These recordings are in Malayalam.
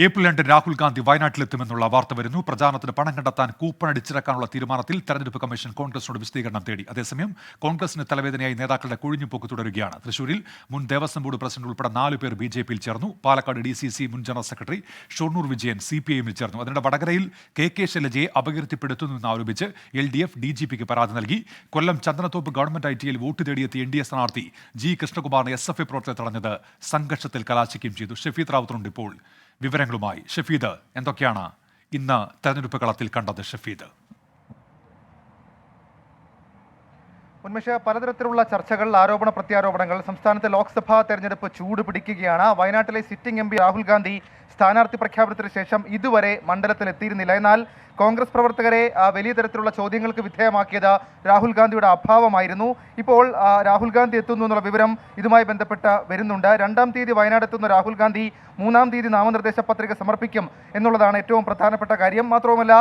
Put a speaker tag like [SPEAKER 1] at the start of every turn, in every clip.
[SPEAKER 1] ഏപ്രിൽ 2 രാഹുൽ ഗാന്ധി വയനാട്ടിലെത്തുമെന്നുള്ള വാർത്ത വരുന്നു. പ്രചാരണത്തിന് പണം കണ്ടെത്താൻ കൂപ്പൺ അടിച്ചിറക്കാനുള്ള തീരുമാനത്തിൽ തെരഞ്ഞെടുപ്പ് കമ്മീഷൻ കോൺഗ്രസിനോട് വിശദീകരണം തേടി. അതേസമയം കോൺഗ്രസിന് തലവേദനയായി നേതാക്കളുടെ കൊഴിഞ്ഞുപോക്ക് തുടരുകയാണ്. തൃശൂരിൽ മുൻ ദേവസ്വം ബോർഡ് പ്രസിഡന്റ് ഉൾപ്പെടെ 4 പേർ ബിജെപിയിൽ ചേർന്നു. പാലക്കാട് DCC മുൻ ജനറൽ സെക്രട്ടറി ഷൊർണൂർ വിജയൻ CPIMൽ ചേർന്നു. അതിനിടെ വടകരയിൽ KK ശൈലജയെ അപകീർത്തിപ്പെടുത്തുന്നുവെന്ന് ആരോപിച്ച് LDF DGPക്ക് പരാതി നൽകി. കൊല്ലം ചന്ദനത്തോപ്പ് ഗവൺമെന്റ് ITയിൽ വോട്ട് തേടിയെത്തിയ NDA സ്ഥാനാർത്ഥി G കൃഷ്ണകുമാറിനെ SFI പ്രവർത്തകർ തടഞ്ഞത് സംഘർഷത്തിൽ കലാശിക്കുകയും ചെയ്തു. ഷഫീദ് റാവുത്തറുണ്ട് ഇപ്പോൾ വിവരങ്ങളുമായി. ഷഫീദ്, എന്തൊക്കെയാണ് ഇന്ന് തെരഞ്ഞെടുപ്പ് കളത്തിൽ കണ്ടത്? ഷഫീദ്.
[SPEAKER 2] ഉന്മേഷ, പലതരത്തിലുള്ള ചർച്ചകൾ, ആരോപണ പ്രത്യാരോപണങ്ങൾ. സംസ്ഥാനത്തെ ലോക്സഭാ തെരഞ്ഞെടുപ്പ് ചൂട് പിടിക്കുകയാണ്. വയനാട്ടിലെ സിറ്റിംഗ് MP രാഹുൽ ഗാന്ധി സ്ഥാനാർത്ഥി പ്രഖ്യാപനത്തിന് ശേഷം ഇതുവരെ മണ്ഡലത്തിൽ എത്തിയിരുന്നില്ല. എന്നാൽ കോൺഗ്രസ് പ്രവർത്തകരെ വലിയ തരത്തിലുള്ള ചോദ്യങ്ങൾക്ക് വിധേയമാക്കിയത് രാഹുൽ ഗാന്ധിയുടെ അഭാവമായിരുന്നു. ഇപ്പോൾ രാഹുൽ ഗാന്ധി എത്തുന്നു എന്നുള്ള വിവരം ഇതുമായി ബന്ധപ്പെട്ട് വരുന്നുണ്ട്. 2-ാം തീയതി വയനാട് എത്തുന്ന രാഹുൽ ഗാന്ധി 3-ാം തീയതി നാമനിർദ്ദേശ പത്രിക സമർപ്പിക്കും എന്നുള്ളതാണ് ഏറ്റവും പ്രധാനപ്പെട്ട കാര്യം. മാത്രവുമല്ല,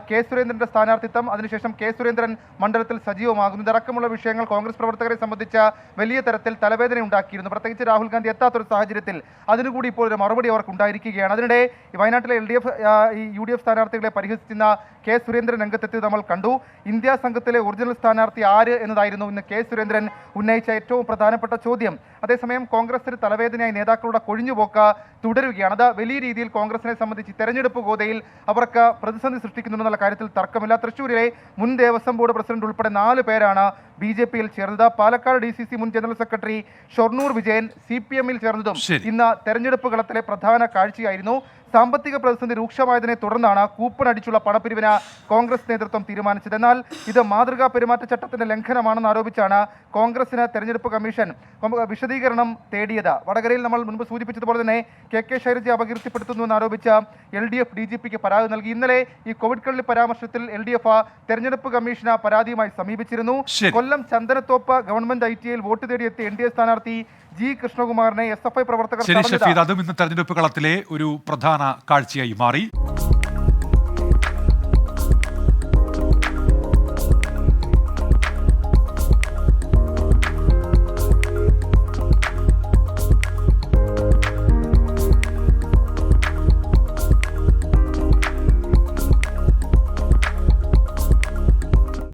[SPEAKER 2] കെ സുരേന്ദ്രന്റെ സ്ഥാനാർത്ഥിത്വം, അതിനുശേഷം കെ സുരേന്ദ്രൻ മണ്ഡലത്തിൽ സജീവമാകുന്നു. ഇതടക്കമുള്ള വിഷയങ്ങൾ കോൺഗ്രസ് പ്രവർത്തകരെ സംബന്ധിച്ച വലിയ തരത്തിൽ തലവേദന ഉണ്ടാക്കിയിരുന്നു. പ്രത്യേകിച്ച് രാഹുൽ ഗാന്ധി എത്താത്തൊരു സാഹചര്യത്തിൽ അതിനുകൂടി ഇപ്പോൾ ഒരു മറുപടി അവർക്ക് ഉണ്ടായിരിക്കുകയാണ്. അതിനിടെ വയനാട്ടിലെ UDF സ്ഥാനാർത്ഥികളെ പരിഹസിക്കുന്ന കെ സുരേന്ദ്രൻ രംഗത്തെത്തി നമ്മൾ കണ്ടു. ഇന്ത്യ സംഘത്തിലെ ഒറിജിനൽ സ്ഥാനാർത്ഥി ആര് എന്നതായിരുന്നു ഇന്ന് കെ സുരേന്ദ്രൻ ഉന്നയിച്ച ഏറ്റവും പ്രധാനപ്പെട്ട ചോദ്യം. അതേസമയം കോൺഗ്രസിന് തലവേദനയായി നേതാക്കളുടെ കൊഴിഞ്ഞുപോക്ക് തുടരുകയാണ്. അത് വലിയ രീതിയിൽ കോൺഗ്രസിനെ സംബന്ധിച്ച് തെരഞ്ഞെടുപ്പ് ഗോതയിൽ അവർക്ക് പ്രതിസന്ധി സൃഷ്ടിക്കുന്നുണ്ടെന്നുള്ള കാര്യത്തിൽ തർക്കമില്ല. തൃശ്ശൂരിലെ മുൻ ദേവസ്വം ബോർഡ് പ്രസിഡന്റ് ഉൾപ്പെടെ 4 പേരാണ് BJPയിൽ ചേർന്നത്. പാലക്കാട് DCC മുൻ ജനറൽ സെക്രട്ടറി ഷൊർണൂർ വിജയൻ CPIMൽ ചേർന്നതും ഇന്ന് തെരഞ്ഞെടുപ്പ് കളത്തിലെ പ്രധാന കാഴ്ചയായിരുന്നു. സാമ്പത്തിക പ്രതിസന്ധി രൂക്ഷമായതിനെ തുടർന്നാണ് കൂപ്പൺ അടിച്ചുള്ള പണപ്പിരിവിന് കോൺഗ്രസ് നേതൃത്വം തീരുമാനിച്ചത്. എന്നാൽ ഇത് മാതൃകാ പെരുമാറ്റച്ചട്ടത്തിന്റെ ലംഘനമാണെന്ന് ആരോപിച്ചാണ് കോൺഗ്രസിന് തെരഞ്ഞെടുപ്പ് കമ്മീഷൻ വിശദീകരണം തേടിയത്. വടകരയിൽ നമ്മൾ മുൻപ് സൂചിപ്പിച്ചതുപോലെ തന്നെ KK ശൈലജയെ അപകീർത്തിപ്പെടുത്തുന്നുവെന്ന് ആരോപിച്ച LDF DGPക്ക് പരാതി നൽകി. ഇന്നലെ ഈ കോവിഡ് കള്ളി പരാമർശത്തിൽ LDF തെരഞ്ഞെടുപ്പ് കമ്മീഷന് പരാതിയുമായി സമീപിച്ചിരുന്നു. കൊല്ലം ചന്ദനത്തോപ്പ് ഗവൺമെന്റ് ITയിൽ വോട്ട് തേടിയെത്തിയ NDA സ്ഥാനാർത്ഥി G കൃഷ്ണകുമാറിനെ SFI പ്രവർത്തകർ
[SPEAKER 1] അതും ഇന്ന് തെരഞ്ഞെടുപ്പ് കളത്തിലെ ഒരു പ്രധാന കാഴ്ചയായി മാറി.